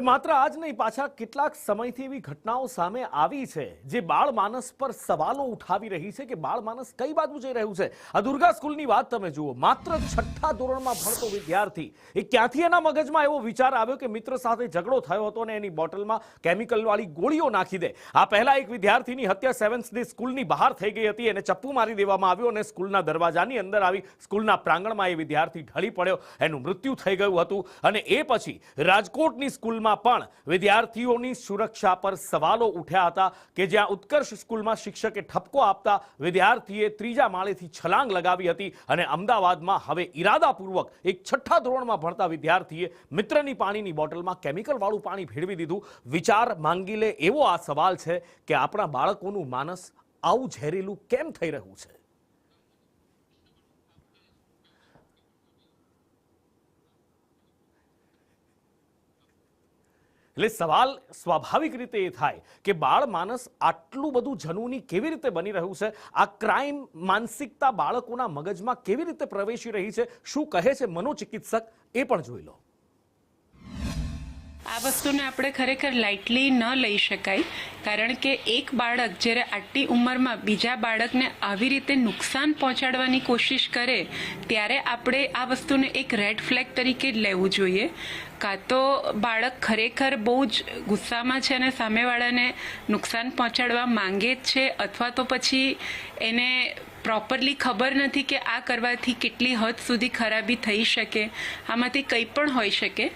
માત્ર આજ નહીં, પાછા કેટલાક સમયથી એવી ઘટનાઓ સામે આવી છે જે બાળ માનસ પર સવાલો ઉઠાવી રહી છે કે બાળ માનસ કઈ બાજુ જઈ રહ્યું છે। આ દુર્ગા સ્કૂલની વાત તમે જુઓ, માત્ર 6ઠ્ઠા ધોરણમાં ભણતો વિદ્યાર્થી એ ક્યાંથી એના મગજમાં એવો વિચાર આવ્યો કે મિત્ર સાથે ઝઘડો થયો હતો અને એની બોટલમાં કેમિકલવાળી ગોળીઓ નાખી દે। આ પહેલા એક વિદ્યાર્થીની હત્યા 7th ડે સ્કૂલની બહાર થઈ ગઈ હતી, એને ચપ્પુ મારી દેવામાં આવ્યો અને સ્કૂલના દરવાજાની અંદર આવી સ્કૂલના પ્રાંગણમાં એ વિદ્યાર્થી ઢળી પડ્યો, એનું મૃત્યુ થઈ ગયું હતું। અને એ પછી રાજકોટની સ્કૂલમાં પણ વિદ્યાર્થીઓની સુરક્ષા પર સવાલો ઉઠ્યા હતા કે જ્યાં ઉત્કર્ષ સ્કૂલમાં શિક્ષકે ઠપકો આપતા વિદ્યાર્થીએ 3જા માળેથી છલાંગ લગાવી હતી અને અમદાવાદમાં હવે ઈરાદાપૂર્વક એક 6ઠ્ઠા ધોરણમાં ભણતા વિદ્યાર્થીએ મિત્રની પાણીની બોટલમાં કેમિકલવાળું પાણી ભેળવી દીધું। વિચાર માંગી લે એવો આ સવાલ છે કે આપણા બાળકોનું માનસ આવું ઝેરીલું કેમ થઈ રહ્યું છે। એટલે સવાલ સ્વાભાવિક રીતે એ થાય કે બાળ માનસ આટલું બધું જનૂની કેવી રીતે બની રહ્યું છે, આ ક્રાઇમ માનસિકતા બાળકોના મગજમાં કેવી રીતે પ્રવેશી રહી છે, શું કહે છે મનોચિકિત્સક એ પણ જોઈ લો। આ વસ્તુને આપણે ખરેખર લાઇટલી ન લઈ શકાય, કારણ કે એક બાળક જ્યારે આટલી ઉંમરમાં બીજા બાળકને આવી રીતે નુકસાન પહોંચાડવાની કોશિશ કરે ત્યારે આપણે આ વસ્તુને એક રેડ ફ્લેગ તરીકે જ લેવું જોઈએ। કાં તો બાળક ખરેખર બહુ જ ગુસ્સામાં છે અને સામેવાળાને નુકસાન પહોંચાડવા માંગે જ છે, અથવા તો પછી એને પ્રોપરલી ખબર નથી કે આ કરવાથી કેટલી હદ સુધી ખરાબી થઈ શકે। આમાંથી કંઈ પણ હોઈ શકે।